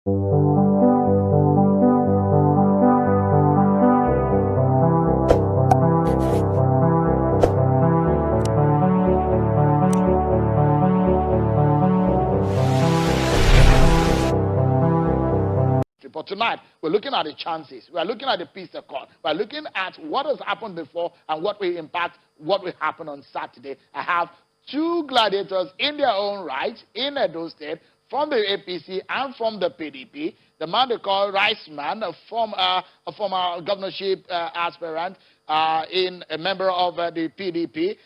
But tonight, we're looking at the chances. We're looking at the peace accord. We're looking at what has happened before and what will impact what will happen on Saturday. I have two gladiators in their own right in Edo State from the APC and from the PDP. The man they call Riceman, a former governorship aspirant, a member of the PDP,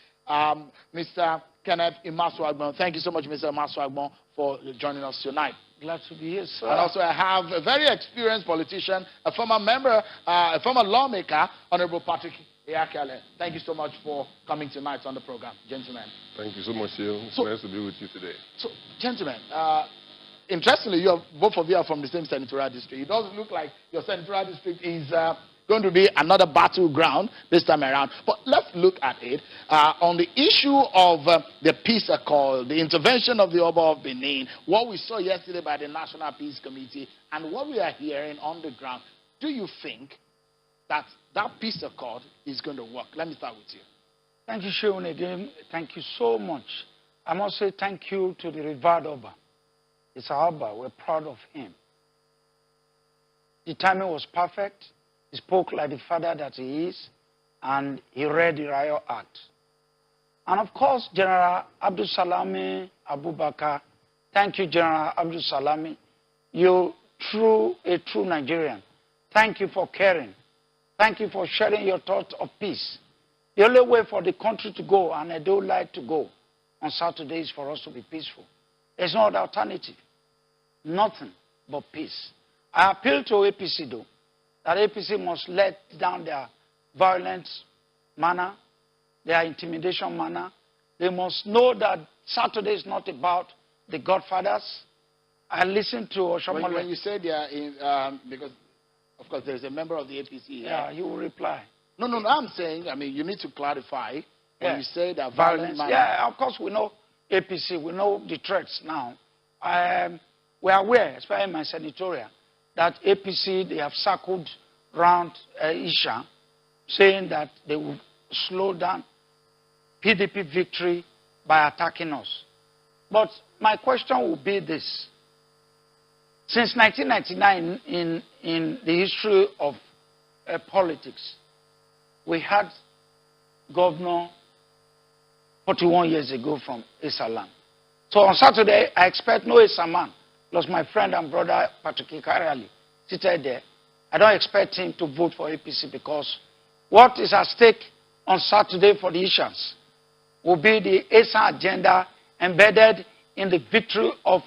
Mr. Kenneth Imasuagbon. Thank you so much, Mr. Imasuagbon, for joining us tonight. Glad to be here, sir. And also I have a very experienced politician, a former member, a former lawmaker, Honorable Patrick Iyakale. Thank you so much for coming tonight on the program, gentlemen. Thank you so much, Phil. It's nice to be with you today. So, gentlemen, interestingly, both of you are from the same senatorial district. It does look like your senatorial district is going to be another battleground this time around. But let's look at it on the issue of the peace accord, the intervention of the Oba of Benin, what we saw yesterday by the National Peace Committee, and what we are hearing on the ground. Do you think that that peace accord is going to work? Let me start with you. Thank you, Sheon, again. Thank you so much. I must say thank you to the revered Oba. It's our Oba. We're proud of him. The timing was perfect. He spoke like the father that he is, and he read the Riot Act. And of course, General Abdul Salami Abubakar, thank you, General Abdul Salami. You're a true Nigerian. Thank you for caring. Thank you for sharing your thoughts of peace. The only way for the country to go, and I don't like to go, on Saturday is for us to be peaceful. There's no other alternative. Nothing but peace. I appeal to APC, though, that APC must let down their violent manner, their intimidation manner. They must know that Saturday is not about the godfathers. I listened to Oshomole. When you say they are in, because, of course, there's a member of the APC here. Yeah, you will reply. No, I'm saying, I mean, you need to clarify when you say that violence. manner. Yeah, of course, we know APC. We know the threats now. We are aware, especially in my senatorial, that APC, they have circled around Isha, saying that they will slow down PDP victory by attacking us. But my question will be this. Since 1999, in the history of politics, we had governor 41 years ago from Esaland. So on Saturday, I expect no Esaman, plus my friend and brother Patrick Iyakale seated there. I don't expect him to vote for APC because what is at stake on Saturday for the Ishans will be the ESA agenda embedded in the victory of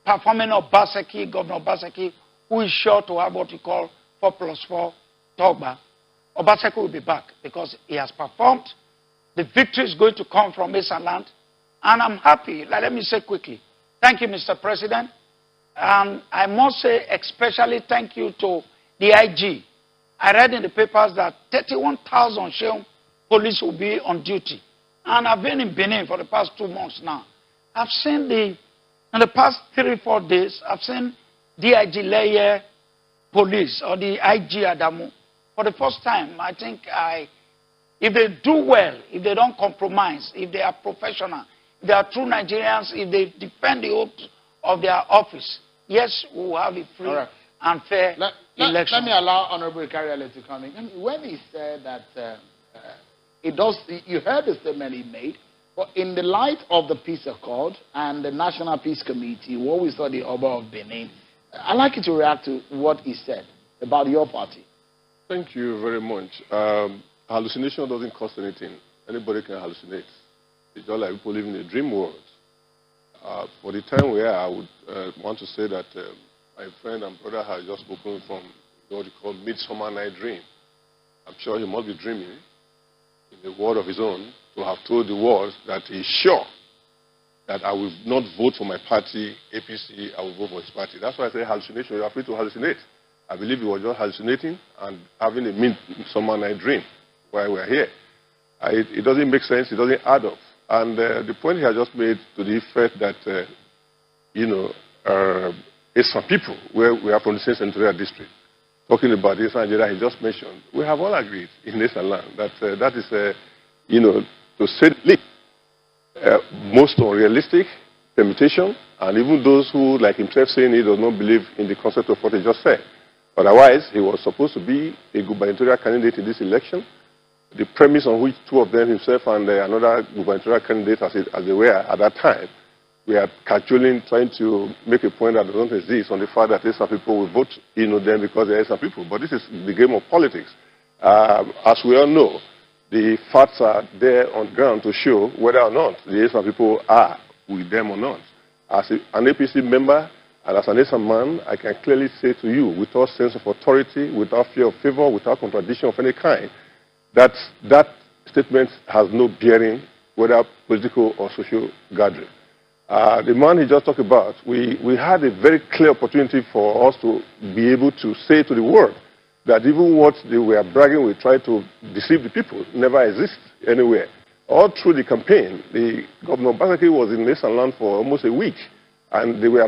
performing Obaseki, Governor Obaseki, who is sure to have what we call 4+4 Togba. Obaseki will be back because he has performed. The victory is going to come from ESA land. And I'm happy. Let me say quickly, thank you, Mr. President. And I must say especially thank you to the IG. I read in the papers that 31,000 Sheon police will be on duty. And I've been in Benin for the past 2 months now. I've seen in the past 3-4 days, I've seen DIG Layer police or the IG Adamu. For the first time, I think if they do well, if they don't compromise, if they are professional, if they are true Nigerians, if they defend the oath of their office, yes, we will have a free and fair election. Let me allow Honorable Iyakale to come in. I mean, when he said that you heard the statement he made, but in the light of the peace accord and the National Peace Committee, what we saw the Oba of Benin, I'd like you to react to what he said about your party. Thank you very much. Hallucination doesn't cost anything. Anybody can hallucinate. It's just like people living in a dream world. For the time we are, I would want to say that my friend and brother has just spoken from what you call midsummer night dream. I'm sure he must be dreaming in a world of his own to have told the world that he's sure that I will not vote for my party, APC, I will vote for his party. That's why I say hallucination. You are free to hallucinate. I believe he was just hallucinating and having a midsummer night dream while we're here. It doesn't make sense. It doesn't add up. And the point he has just made to the effect that, some people, where we are from the same senatorial district, talking about this Nigeria he just mentioned, we have all agreed in this land that that is, to say the least, most unrealistic permutation, and even those who, like himself saying he does not believe in the concept of what he just said. Otherwise, he was supposed to be a gubernatorial candidate in this election. The premise on which two of them, himself and another gubernatorial candidate, as they were at that time, we are cajoling, trying to make a point that doesn't exist on the fact that some people will vote them because there are some people. But this is the game of politics. As we all know, the facts are there on ground to show whether or not the some people are with them or not. As an APC member and as an ASA man, I can clearly say to you, without sense of authority, without fear of favor, without contradiction of any kind, that that statement has no bearing, whether political or social gathering. The man he just talked about, we had a very clear opportunity for us to be able to say to the world that even what they were bragging with, trying to deceive the people, never exists anywhere. All through the campaign, the Governor Obaseki was in Nation land for almost a week, and they were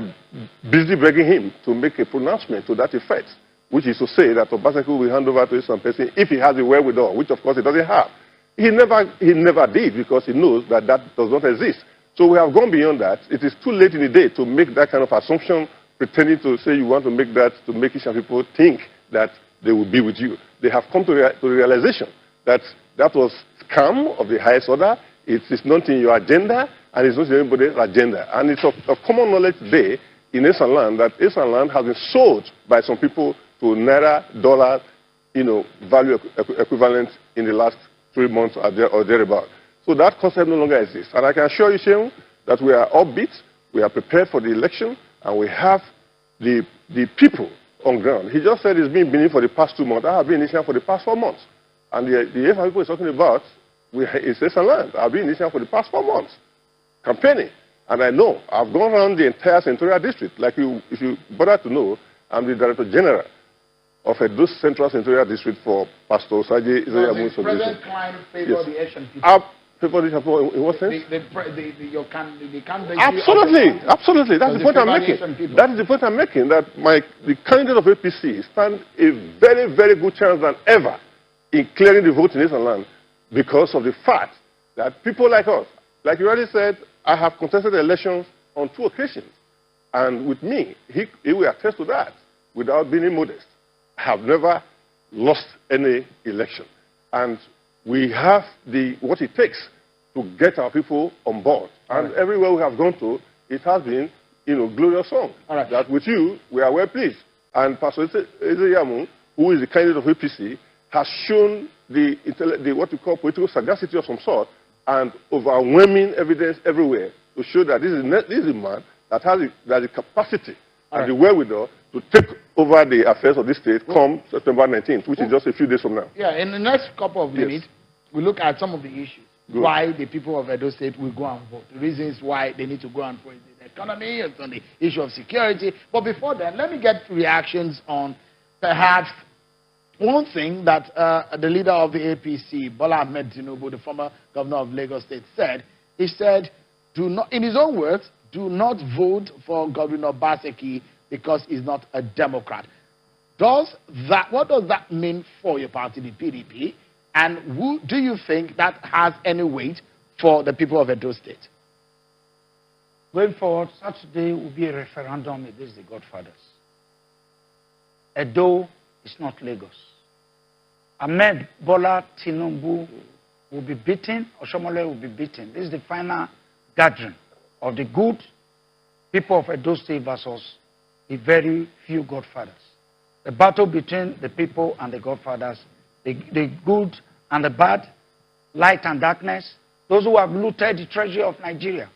busy begging him to make a pronouncement to that effect, which is to say that Obaseki will hand over to some person if he has the wherewithal, which of course he doesn't have. He never did, because he knows that that does not exist. So we have gone beyond that. It is too late in the day to make that kind of assumption, pretending to say you want to make that, to make some people think that they will be with you. They have come to the realization that that was scam of the highest order. It is not in your agenda, and it's not in anybody's agenda. And it's of common knowledge today in Asian land that Asian land has been sold by some people to naira, dollar, value equivalent in the last 3 months or thereabout. So that concept no longer exists. And I can assure you, Shehu, that we are upbeat, we are prepared for the election, and we have the people on ground. He just said he's been Benin for the past 2 months. I have been in Islam for the past 4 months. And the AFA people is talking about, it's Asian land. I've been in Islam for the past 4 months, campaigning. And I know, I've gone around the entire senatorial district. Like if you bother to know, I'm the Director General of Edo Central Senatorial District for Pastor Osaje Izoyamu's so President Klein favored the Asian people. In what sense? Your candidate. Absolutely. That's the point I'm making. That is the point I'm making. That the candidate of APC stands a very, very good chance than ever in clearing the vote in this land, because of the fact that people like us, like you already said, I have contested elections on 2 occasions, and with me, he will attest to that without being immodest. I have never lost any election, and we have what it takes to get our people on board. And everywhere we have gone to, it has been, glorious song. That with you, we are well pleased. And Pastor Ezeyamu, who is the candidate of APC, has shown what we call political sagacity of some sort, and overwhelming evidence everywhere to show that this is a man that has the capacity and the wherewithal to take over the affairs of this state come September 19th, which is just a few days from now. Yeah, in the next couple of minutes, we look at some of the issues. Why the people of Edo State will go and vote. The reasons why they need to go and vote. The economy, it's on the issue of security. But before then, let me get reactions on perhaps one thing that the leader of the APC, Bola Ahmed Tinubu, the former governor of Lagos State, said. He said, do not, in his own words, do not vote for Governor Obaseki because he's not a Democrat. What does that mean for your party, the PDP? And do you think that has any weight for the people of Edo State? Going forward, Saturday will be a referendum against the Godfathers. Edo is not Lagos. Ahmed Bola Tinubu will be beaten, Oshomole will be beaten. This is the final gathering of the good people of Edo State versus the very few Godfathers. The battle between the people and the Godfathers, the good and the bad, light and darkness, those who have looted the treasury of Nigeria,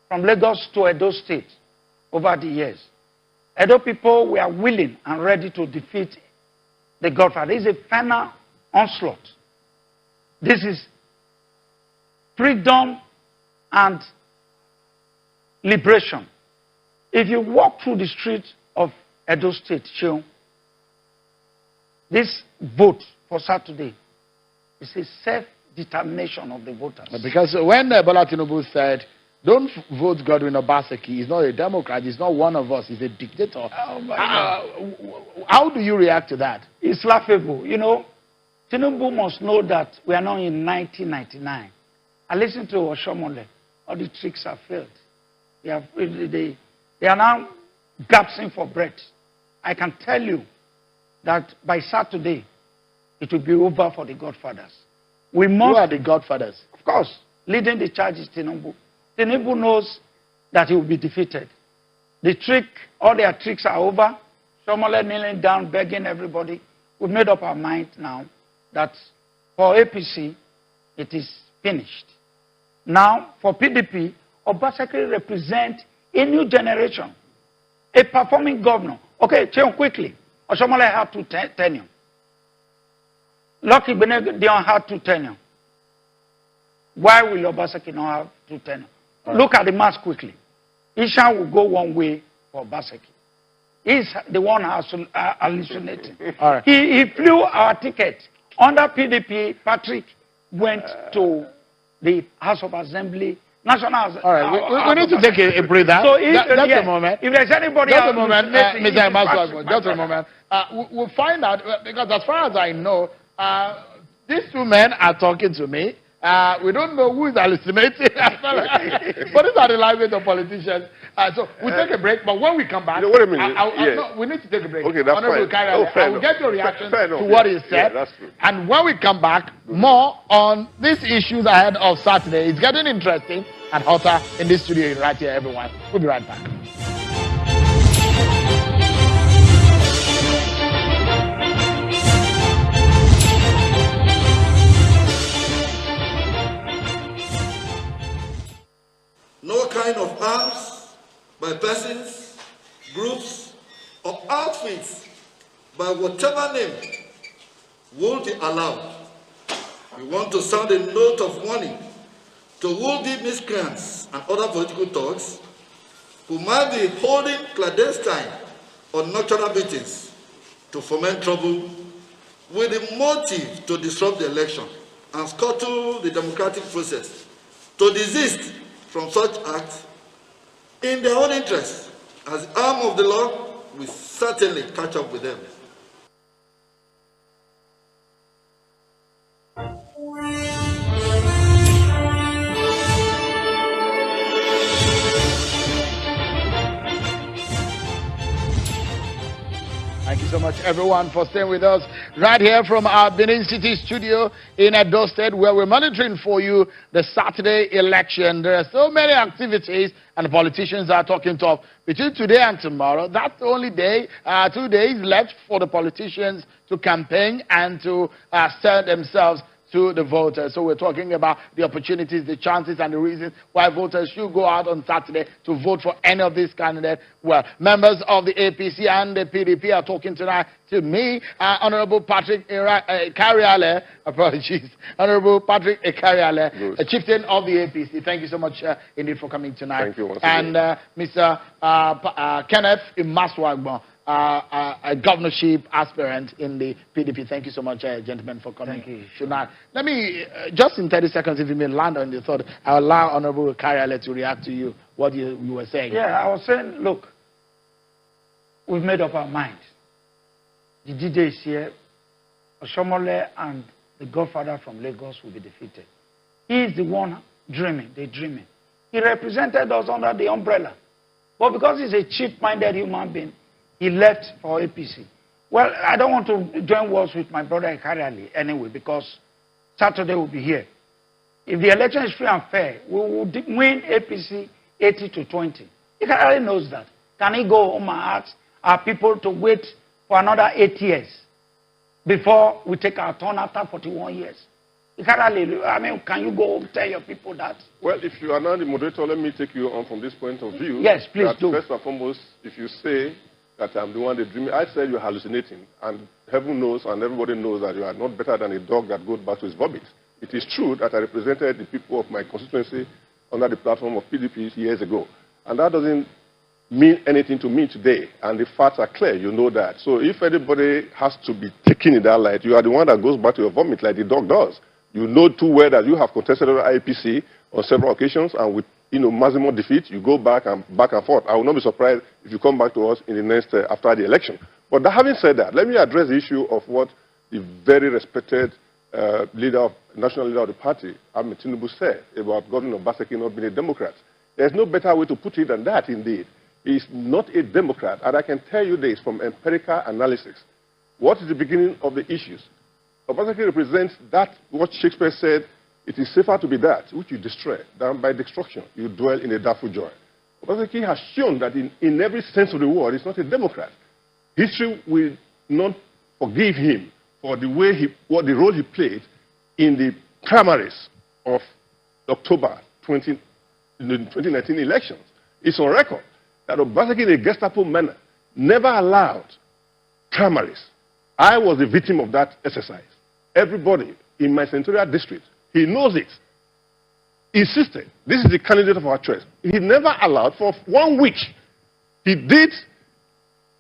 from Lagos to Edo State over the years. Edo people were willing and ready to defeat the Godfather. This is a final onslaught. This is freedom and liberation. If you walk through the streets of Edo State, this vote for Saturday is a self-determination of the voters. Because when Bola Tinubu said Don't vote Godwin Obaseki. He's not a Democrat. He's not one of us. He's a dictator. Oh my God. How do you react to that? It's laughable. You know, Tinubu must know that we are now in 1999. I listened to Oshomole. All the tricks have failed. They are now gasping for breath. I can tell you that by Saturday, it will be over for the Godfathers. We must. Who are the Godfathers? Of course, leading the charge is Tinubu. Tinubu knows that he will be defeated. The trick, all their tricks are over. Shomole kneeling down, begging everybody. We've made up our mind now that for APC, it is finished. Now, for PDP, Obaseki represents a new generation, a performing governor. Okay, change quickly. Oshomole had 2 tenure. Lucky Benediction had 2 tenure. Why will Obaseki not have 2 tenure? Look at the math quickly. Isha will go one way for Obaseki. He's the one hallucinating. All right. He flew our ticket. Under PDP, Patrick went to the House of Assembly, National Assembly. All right, we need to take a breather. So if, just a moment. If there's anybody just else, a moment, Mr. Imasuagbon, just a moment. We'll find out, because as far as I know, these 2 men are talking to me. We don't know who is hallucinating. But these are the language of politicians. So we'll take a break, but when we come back, wait a minute. no, we need to take a break. Okay, that's fine. I will get your reaction to what he said. Yeah, that's true. And when we come back, more on these issues ahead of Saturday. It's getting interesting and hotter in this studio right here, everyone. We'll be right back. No kind of arms by persons, groups, or outfits by whatever name will be allowed. We want to sound a note of warning to would-be miscreants and other political thugs who might be holding clandestine or nocturnal meetings to foment trouble with the motive to disrupt the election and scuttle the democratic process, to desist from such acts in their own interest. As the arm of the law, we certainly catch up with them. Thank you so much, everyone, for staying with us right here from our Benin City studio in Edo State, where we're monitoring for you the Saturday election. There are so many activities, and the politicians are talking tough. Between today and tomorrow, that's the only day, 2 days left for the politicians to campaign and to sell themselves to the voters. So we're talking about the opportunities, the chances, and the reasons why voters should go out on Saturday to vote for any of these candidates. Well, members of the APC and the PDP are talking tonight to me, Honorable Patrick Ekariale, apologies, Honorable Patrick Ekariale, a chieftain of the APC. Thank you so much indeed for coming tonight. Thank you once again. And Mr. Kenneth Imasuagbon, a governorship aspirant in the PDP. Thank you so much, gentlemen, for coming tonight. Let me, just in 30 seconds, if you may land on your thought, I'll allow Honorable Kariale to react to you, what you were saying. Yeah, I was saying, look, we've made up our mind. The DJ is here. Oshomole and the Godfather from Lagos will be defeated. He is the one dreaming, daydreaming. He represented us under the umbrella. But because he's a cheap-minded human being, he left for APC. Well, I don't want to join wars with my brother Ekariale anyway, because Saturday will be here. If the election is free and fair, we will win APC 80-20. Ekariale knows that. Can he go home and ask our people to wait for another 8 years before we take our turn after 41 years? Ekariale, I mean, can you go tell your people that? Well, if you are not the moderator, let me take you on from this point of view. Yes, please do. First and foremost, if you say that I'm the one that dreaming, I said you're hallucinating, and heaven knows and everybody knows that you are not better than a dog that goes back to his vomit. It is true that I represented the people of my constituency under the platform of PDP years ago, and that doesn't mean anything to me today, and the facts are clear, you know that. So if anybody has to be taken in that light, you are the one that goes back to your vomit like the dog does. You know too well that you have contested the IPC on several occasions, and with maximum defeat, you go back and forth. I will not be surprised if you come back to us in the next, after the election. But having said that, let me address the issue of what the very respected national leader of the party, Ahmed Tinubu, said about Governor Obaseki not being a Democrat. There's no better way to put it than that, indeed. He's not a Democrat, and I can tell you this from empirical analysis. What is the beginning of the issues? Obaseki represents that, what Shakespeare said, it is safer to be that which you destroy than by destruction you dwell in a doubtful joy. Obaseki has shown that in every sense of the word, he's not a Democrat. History will not forgive him for the role he played in the primaries of October 2019 elections. It's on record that Obaseki, in a Gestapo manner, never allowed primaries. I was the victim of that exercise. Everybody in my senatorial district, he knows it, insisted, this is the candidate of our choice. He never allowed for 1 week. He did,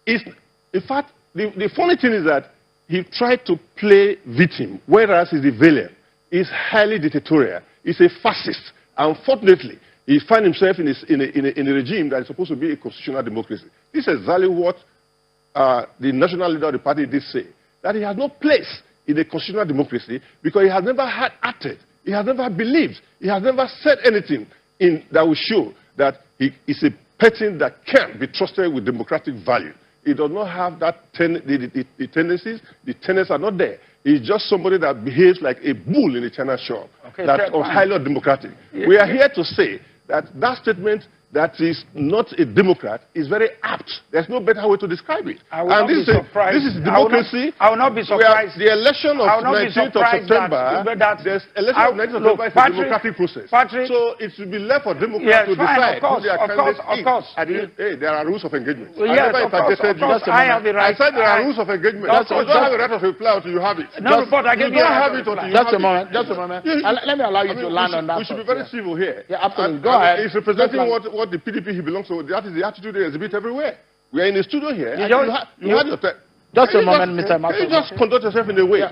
in fact, the funny thing is that he tried to play victim, whereas he's the villain. He's highly dictatorial. He's a fascist. Unfortunately, he finds himself in a regime that is supposed to be a constitutional democracy. This is exactly what the national leader of the party did say, that he has no place in a constitutional democracy because he has never acted, he has never believed, he has never said anything that will show that he is a person that can be trusted with democratic value. He does not have that the tendencies. The tenets are not there. He's just somebody that behaves like a bull in a China shop. Okay, that's highly undemocratic. Yeah. We are here to say that statement that is not a Democrat is very apt. There's no better way to describe it. This is democracy. I will not be surprised. The election of 19th of September, there's election of 19th of September is a democratic process. So it should be left for Democrats to decide who their candidate is. Hey, there are rules of engagement. Well, yes, of course, I have the right. I said there are rules of engagement. You don't have the right of reply until you have it. No, but I give you have it until you have it. Just a moment. Let me allow you to land on that. We should be very civil here. Yeah, absolutely. Go ahead. It's representing what the PDP he belongs to. That is the attitude they exhibit everywhere. We are in the studio here. You had your just a moment, Mr. Imasuagbon. You just conduct yourself in a way.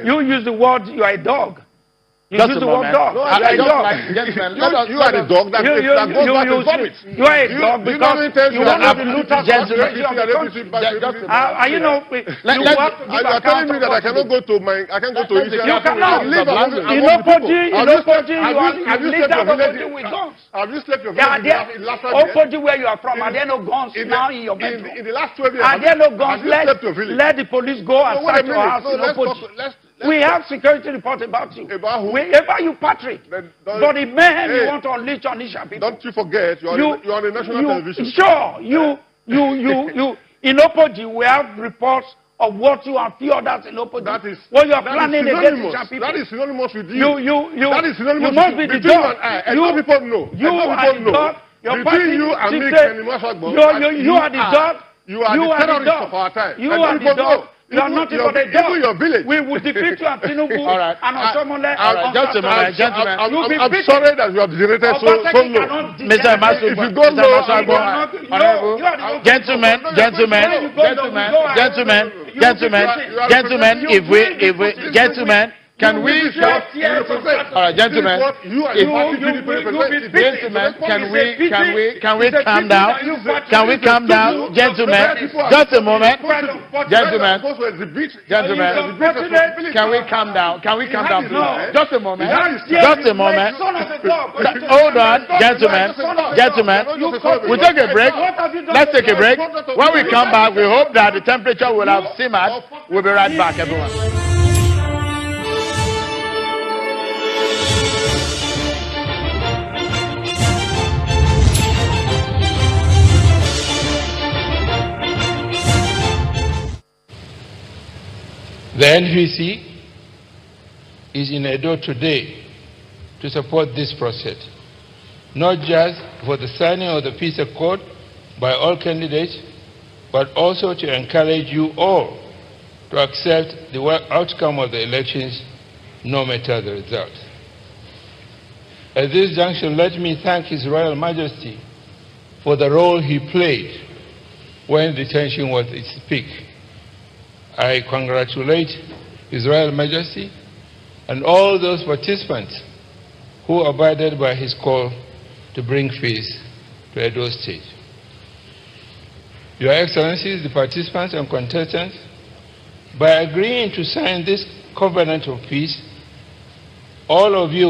You use the word you are a dog. You use the word dog. No, you are the dog that goes back to vomit. You are a dog because you don't have the looters. You know, you are telling me that I cannot go to Israel. You cannot live in Opoji. Have you slept your village? Opoji, where you are from, are there no guns now in your bedroom? In the last 12 years, are there no guns? Let the police go and search your house in Opoji. We have security report about you. About who? About you, Patrick. But the man you want to unleash on Isha people. Don't you forget, you are on the national television. Sure, you. In Opoji, we have reports of what you and few others in Opoji. That is what you are planning against Isha people. That is synonymous with you. That is synonymous must be the dog. People know. You are the dog. Between you and me, Imasuagbon, you are the dog. You are the terrorist of our time. You are the dog. You are not even a dog. Your village. We will defeat you and Tinubu and Osomole. Just a moment, gentlemen. I'm sorry that you have degenerated so low. Mr. Imasuagbon. If you go low, gentlemen, can we all right, gentlemen, can we calm down? Can we calm down, gentlemen? Just a moment, gentlemen, can we calm down? Can we calm down, please? Just a moment, Hold on, gentlemen. We'll take a break. Let's take a break. When we come back, we hope that the temperature will have simmered. We'll be right back, everyone. The NVC is in Edo today to support this process, not just for the signing of the peace accord by all candidates, but also to encourage you all to accept the outcome of the elections, no matter the result. At this junction, let me thank His Royal Majesty for the role he played when the tension was at its peak. I congratulate His Royal Majesty and all those participants who abided by his call to bring peace to Edo State. Your Excellencies, the participants and contestants, by agreeing to sign this covenant of peace, all of you,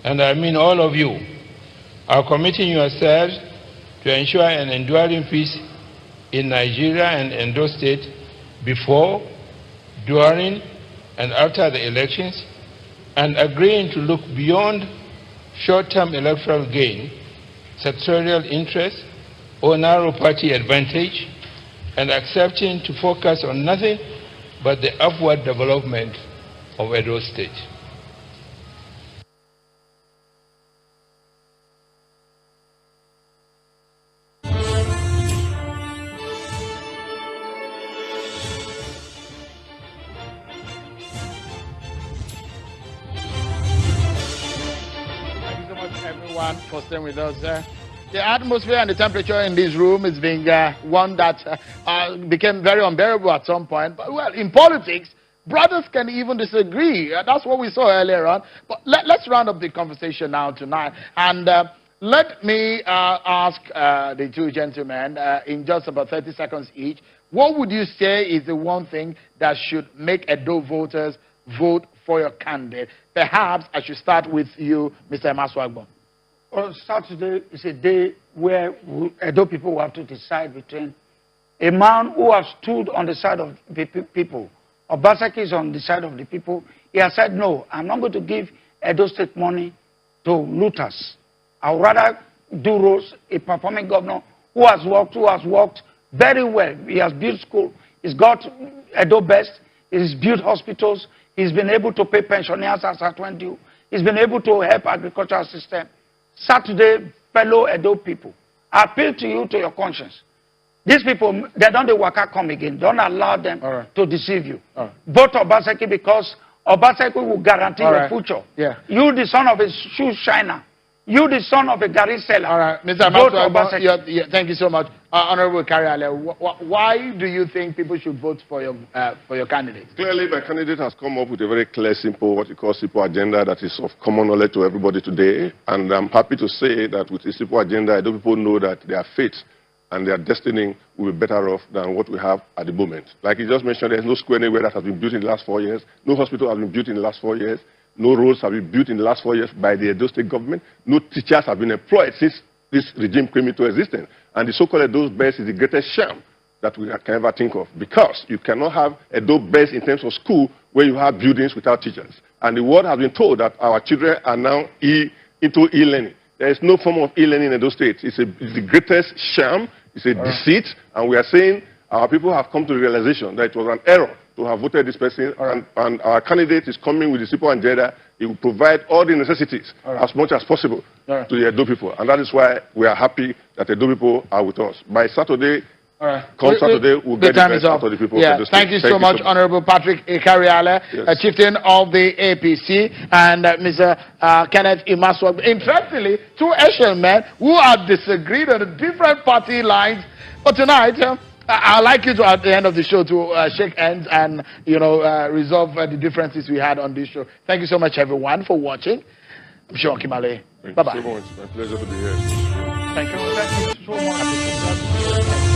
and I mean all of you, are committing yourselves to ensure an enduring peace in Nigeria and Edo State before, during, and after the elections, and agreeing to look beyond short-term electoral gain, sectorial interest, or narrow party advantage, and accepting to focus on nothing but the upward development of Edo State. Everyone for staying with us. The atmosphere and the temperature in this room is being one that became very unbearable at some point. But, well, in politics, brothers can even disagree. That's what we saw earlier on. But let's round up the conversation now tonight. And let me ask the two gentlemen in just about 30 seconds each, what would you say is the one thing that should make Edo voters vote for your candidate? Perhaps I should start with you, Mr. Imasuagbon. Well, Saturday is a day where Edo people will have to decide between a man who has stood on the side of the people. Obaseki is on the side of the people. He has said, no, I'm not going to give Edo State money to looters. I would rather do roads, a performing governor who has worked very well. He has built school. He's got Edo Best. He's built hospitals. He's been able to pay pensioners as at when due. He's been able to help agricultural system. Saturday, fellow Edo people, I appeal to you, to your conscience. These people, they don't waka come again. Don't allow them to deceive you. Vote Obaseki because Obaseki will guarantee your future. Yeah. You, the son of a shoe shiner. You, the son of a Gary seller. All right, Mr. Obaseki. Thank you so much. Honorable Kariale, why do you think people should vote for your candidate? Clearly, my candidate has come up with a very clear, simple, what you call simple agenda that is of common knowledge to everybody today. And I'm happy to say that with a simple agenda, Edo people know that their fate and their destiny will be better off than what we have at the moment. Like you just mentioned, there's no school anywhere that has been built in the last 4 years. No hospital has been built in the last 4 years. No roads have been built in the last 4 years by the Edo State government. No teachers have been employed since this regime came into existence. And the so-called Edo Best is the greatest sham that we can ever think of. Because you cannot have Edo Best in terms of school where you have buildings without teachers. And the world has been told that our children are now into e-learning. There is no form of e-learning in Edo State. It's the greatest sham. It's a deceit. And we are saying our people have come to the realization that it was an error to have voted this person, and our candidate is coming with the simple agenda. He will provide all the necessities as much as possible to the Edo people. And that is why we are happy that the Edo people are with us. By Saturday, Saturday, we'll get the best out of the people. Yeah. Thank you so much, Honorable Patrick Ikariale, chieftain of the APC, and Mr. Kenneth Imasuagbon. Interestingly, two Asian men who have disagreed on the different party lines. But tonight, I'd like you to, at the end of the show, to shake hands and, resolve the differences we had on this show. Thank you so much, everyone, for watching. I'm sure Kimale. Bye-bye. Thank you so much. My pleasure to be here. Thank you so much.